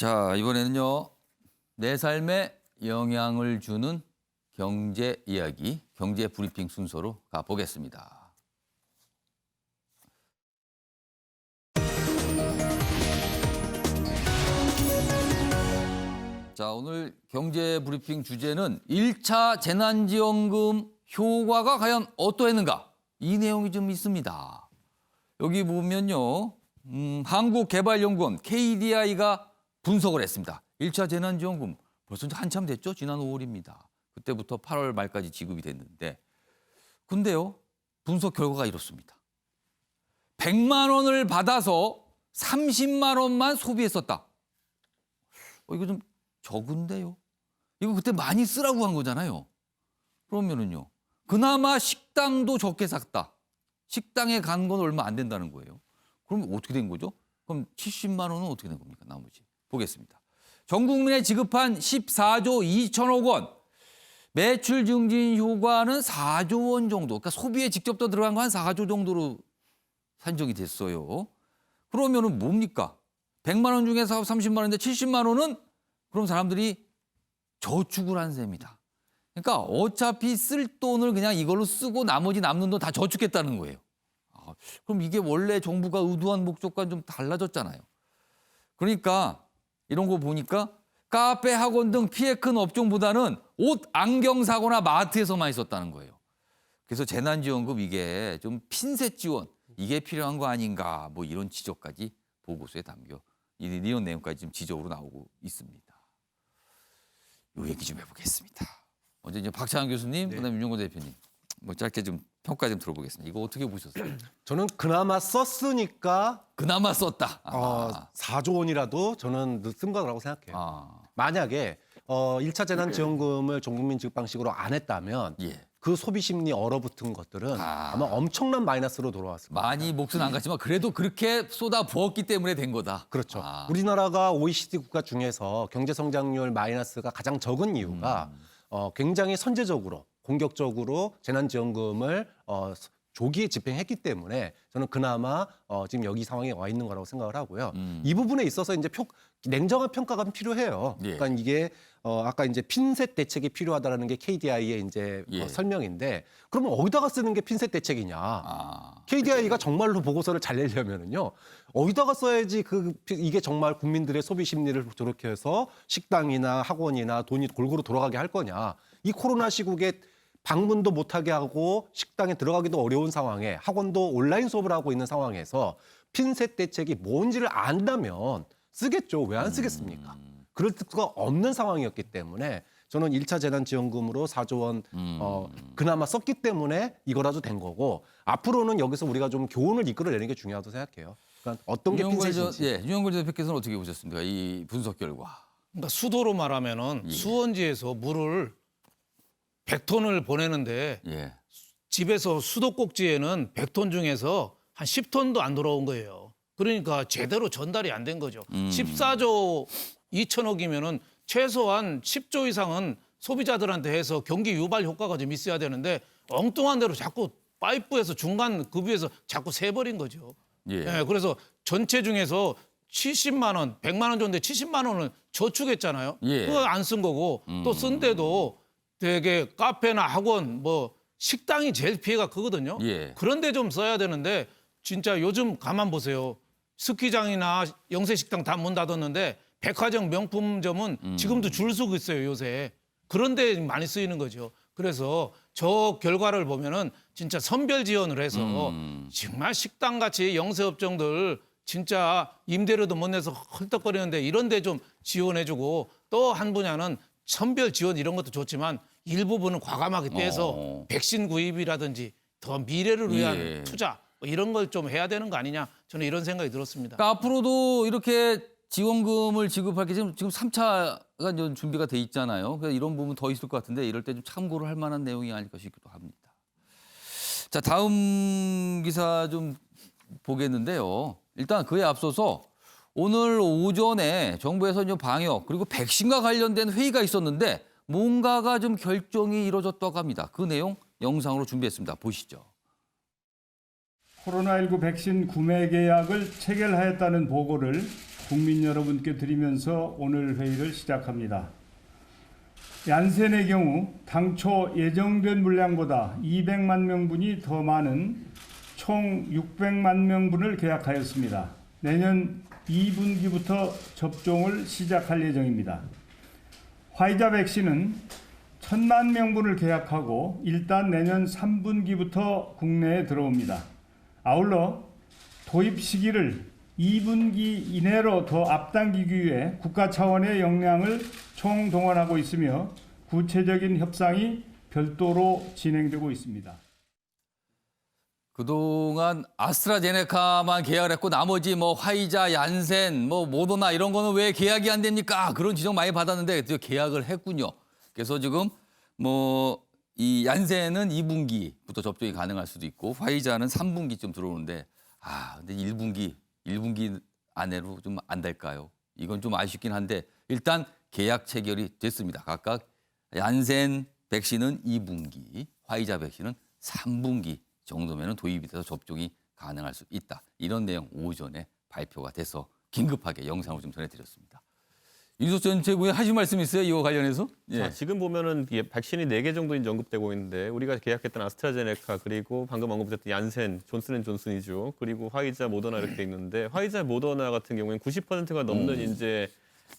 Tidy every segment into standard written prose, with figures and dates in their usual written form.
자, 이번에는요. 내 삶에 영향을 주는 경제 이야기, 경제 브리핑 순서로 가보겠습니다. 자, 오늘 경제 브리핑 주제는 1차 재난지원금 효과가 과연 어떠했는가? 이 내용이 좀 있습니다. 여기 보면요. 한국개발연구원 KDI가 분석을 했습니다. 1차 재난지원금 벌써 한참 됐죠? 지난 5월입니다. 그때부터 8월 말까지 지급이 됐는데. 근데요. 분석 결과가 이렇습니다. 100만 원을 받아서 30만 원만 소비했었다. 이거 좀 적은데요. 이거 그때 많이 쓰라고 한 거잖아요. 그러면은요. 그나마 식당도 적게 샀다. 식당에 간 건 얼마 안 된다는 거예요. 그럼 어떻게 된 거죠? 그럼 70만 원은 어떻게 된 겁니까? 나머지. 보겠습니다. 전 국민에 지급한 14조 2천억 원. 매출 증진 효과는 4조 원 정도. 그러니까 소비에 직접 더 들어간 거 한 4조 정도로 산정이 됐어요. 그러면은 뭡니까? 100만 원 중에서 30만 원인데 70만 원은 그럼 사람들이 저축을 한 셈이다. 그러니까 어차피 쓸 돈을 그냥 이걸로 쓰고 나머지 남는 돈 다 저축했다는 거예요. 그럼 이게 원래 정부가 의도한 목적과는 좀 달라졌잖아요. 그러니까 이런 거 보니까 카페, 학원 등 피해 큰 업종보다는 옷, 안경 사거나 마트에서 많이 썼다는 거예요. 그래서 재난지원금 이게 좀 핀셋 지원 이게 필요한 거 아닌가 뭐 이런 지적까지 보고서에 담겨 이런 내용까지 지금 지적으로 나오고 있습니다. 이 얘기 좀 해보겠습니다. 먼저 이제 박찬환 교수님, 네. 그다음에 윤용거 대표님, 뭐 짧게 좀 평가 좀 들어보겠습니다. 이거 어떻게 보셨어요? 저는 그나마 썼으니까 그나마 썼다. 4조 원이라도 저는 쓴 거라고 생각해요. 만약에 1차 재난지원금을 전 국민 지급 방식으로 안 했다면 예. 그 소비 심리 얼어붙은 것들은 아마 엄청난 마이너스로 돌아왔을 겁니다. 많이 몫은 안 갔지만 그래도 그렇게 쏟아 부었기 때문에 된 거다. 그렇죠. 우리나라가 OECD 국가 중에서 경제 성장률 마이너스가 가장 적은 이유가 굉장히 선제적으로 공격적으로 재난지원금을 조기에 집행했기 때문에 저는 그나마 지금 여기 상황에 와 있는 거라고 생각을 하고요. 이 부분에 있어서 이제 냉정한 평가가 필요해요. 예. 그러니까 이게 아까 이제 핀셋 대책이 필요하다라는 게 KDI의 이제 예. 설명인데 그러면 어디다가 쓰는 게 핀셋 대책이냐? KDI가 정말로 보고서를 잘 내려면은요. 어디다가 써야지 이게 정말 국민들의 소비 심리를 저렇게 해서 식당이나 학원이나 돈이 골고루 돌아가게 할 거냐? 이 코로나 시국에 방문도 못하게 하고 식당에 들어가기도 어려운 상황에 학원도 온라인 수업을 하고 있는 상황에서 핀셋 대책이 뭔지를 안다면 쓰겠죠. 왜 안 쓰겠습니까? 그럴 수가 없는 상황이었기 때문에 저는 1차 재난지원금으로 4조 원 그나마 썼기 때문에 이거라도 된 거고 앞으로는 여기서 우리가 좀 교훈을 이끌어내는 게 중요하다고 생각해요. 그러니까 어떤 게 핀셋인지. 윤용거 대표께서는 어떻게 보셨습니까? 이 분석 결과. 그러니까 수도로 말하면은 수원지에서 물을 100톤을 보내는데 예. 집에서 수도꼭지에는 100톤 중에서 한 10톤도 안 돌아온 거예요. 그러니까 제대로 전달이 안 된 거죠. 14조 2천억이면은 최소한 10조 이상은 소비자들한테 해서 경기 유발 효과가 좀 있어야 되는데 엉뚱한 대로 자꾸 파이프에서 중간 급유에서 자꾸 새버린 거죠. 예. 예, 그래서 전체 중에서 70만 원, 100만 원 줬는데 70만 원은 저축했잖아요. 예. 그거 안 쓴 거고 또 쓴데도 되게 카페나 학원 뭐 식당이 제일 피해가 크거든요. 예. 그런데 좀 써야 되는데 진짜 요즘 가만 보세요. 스키장이나 영세식당 다 문 닫았는데 백화점 명품점은 지금도 줄 서고 있어요, 요새. 그런데 많이 쓰이는 거죠. 그래서 저 결과를 보면은 진짜 선별 지원을 해서 정말 식당같이 영세업종들 진짜 임대료도 못 내서 헐떡거리는데 이런 데 좀 지원해주고 또 한 분야는 선별 지원 이런 것도 좋지만 일부분은 과감하게 떼서 백신 구입이라든지 더 미래를 위한 투자 뭐 이런 걸 좀 해야 되는 거 아니냐 저는 이런 생각이 들었습니다. 그러니까 앞으로도 이렇게 지원금을 지급할 게 지금 3차가 이제 준비가 돼 있잖아요. 그래서 이런 부분 더 있을 것 같은데 이럴 때 좀 참고를 할 만한 내용이 아닐까 싶기도 합니다. 자, 다음 기사 좀 보겠는데요. 일단 그에 앞서서 오늘 오전에 정부에서 이제 방역 그리고 백신과 관련된 회의가 있었는데 뭔가가 좀 결정이 이루어졌다고 합니다. 그 내용 영상으로 준비했습니다. 보시죠. 코로나19 백신 구매 계약을 체결하였다는 보고를 국민 여러분께 드리면서 오늘 회의를 시작합니다. 얀센의 경우 당초 예정된 물량보다 200만 명분이 더 많은 총 600만 명분을 계약하였습니다. 내년 2분기부터 접종을 시작할 예정입니다. 화이자 백신은 1000만 명분을 계약하고 일단 내년 3분기부터 국내에 들어옵니다. 아울러 도입 시기를 2분기 이내로 더 앞당기기 위해 국가 차원의 역량을 총동원하고 있으며 구체적인 협상이 별도로 진행되고 있습니다. 그동안 아스트라제네카만 계약을 했고 나머지 뭐 화이자, 얀센, 뭐 모더나 이런 거는 왜 계약이 안 됩니까? 그런 지적 많이 받았는데 드디어 계약을 했군요. 그래서 지금 뭐 이 얀센은 2분기부터 접종이 가능할 수도 있고 화이자는 3분기쯤 들어오는데 근데 1분기 안으로 좀 안 될까요? 이건 좀 아쉽긴 한데 일단 계약 체결이 됐습니다. 각각 얀센 백신은 2분기, 화이자 백신은 3분기 정도면 도입이 돼서 접종이 가능할 수 있다. 이런 내용 오전에 발표가 돼서 긴급하게 영상으로 좀 전해드렸습니다. 윤석열 전 최고위 하실 말씀 있어요? 이거 관련해서? 예. 자, 지금 보면은 이게 백신이 4개 정도 이제 언급되고 있는데 우리가 계약했던 아스트라제네카 그리고 방금 언급됐던 얀센, 존슨앤존슨이죠. 그리고 화이자, 모더나 이렇게 있는데 화이자, 모더나 같은 경우에는 90%가 넘는 이제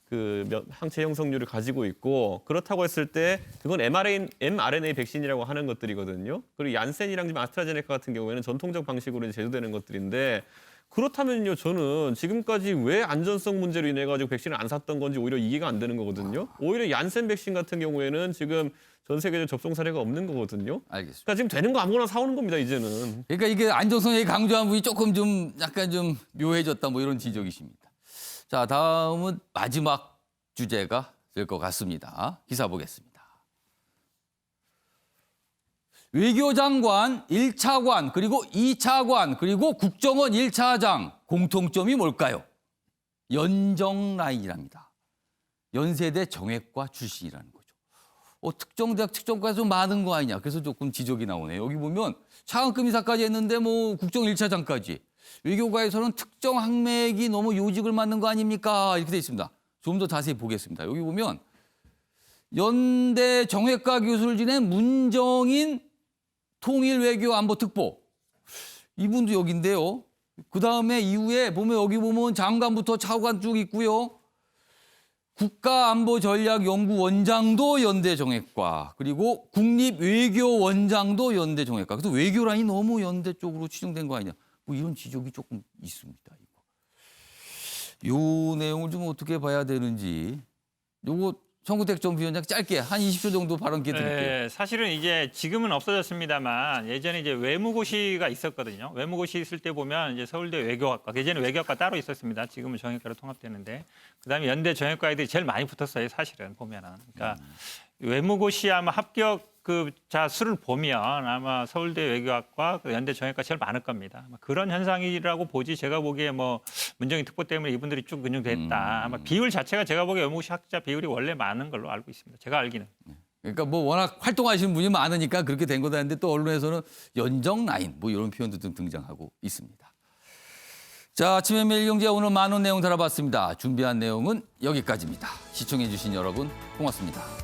그 항체 형성률을 가지고 있고 그렇다고 했을 때 그건 mRNA 백신이라고 하는 것들이거든요. 그리고 얀센이랑 지금 아스트라제네카 같은 경우에는 전통적 방식으로 이제 제조되는 것들인데 그렇다면요, 저는 지금까지 왜 안전성 문제로 인해 가지고 백신을 안 샀던 건지 오히려 이해가 안 되는 거거든요. 오히려 얀센 백신 같은 경우에는 지금 전 세계적으로 접종 사례가 없는 거거든요. 알겠습니다. 그러니까 지금 되는 거 아무거나 사오는 겁니다, 이제는. 그러니까 이게 안정성에 강조한 부분이 조금 좀 약간 좀 묘해졌다 뭐 이런 지적이십니다. 자, 다음은 마지막 주제가 될 것 같습니다. 기사 보겠습니다. 외교장관 1차관 그리고 2차관 그리고 국정원 1차장 공통점이 뭘까요? 연정 라인이랍니다. 연세대 정외과 출신이라는 거죠. 특정 대학 특정과가 좀 많은 거 아니냐. 그래서 조금 지적이 나오네요. 여기 보면 차관급 이사까지 했는데 뭐 국정 1차장까지. 외교과에서는 특정 학맥이 너무 요직을 맡는 거 아닙니까? 이렇게 돼 있습니다. 좀 더 자세히 보겠습니다. 여기 보면 연대 정외과 교수를 지낸 문정인 통일외교안보특보. 이분도 여기인데요. 그다음에 이후에 보면 여기 보면 장관부터 차관 쭉 있고요. 국가안보전략연구원장도 연대 정외과, 그리고 국립외교원장도 연대 정외과. 그래서 외교 라인이 너무 연대 쪽으로 치중된 거 아니냐. 뭐 이런 지적이 조금 있습니다. 요 내용을 좀 어떻게 봐야 되는지. 요거 정구택 전 위원장 짧게 한 20초 정도 발언 기회 드릴게요. 네, 사실은 이제 지금은 없어졌습니다만 예전에 이제 외무고시가 있었거든요. 외무고시 있을 때 보면 이제 서울대 외교학과, 예전에 외교학과 따로 있었습니다. 지금은 정외과로 통합되는데 그다음에 연대 정외과 애들이 제일 많이 붙었어요. 사실은 보면은. 그러니까 외무고시 아마 합격 그 자수를 보면 아마 서울대 외교학과 연대 정외과 제일 많을 겁니다. 그런 현상이라고 보지 제가 보기에 뭐 문정인 특보 때문에 이분들이 쭉 근육됐다. 아마 비율 자체가 제가 보기에 외무고시 학자 비율이 원래 많은 걸로 알고 있습니다. 제가 알기는. 그러니까 뭐 워낙 활동하시는 분이 많으니까 그렇게 된 거다 했는데 또 언론에서는 연정 라인 뭐 이런 표현도 좀 등장하고 있습니다. 자, 아침에 매일경제 오늘 많은 내용 다뤄봤습니다. 준비한 내용은 여기까지입니다. 시청해 주신 여러분 고맙습니다.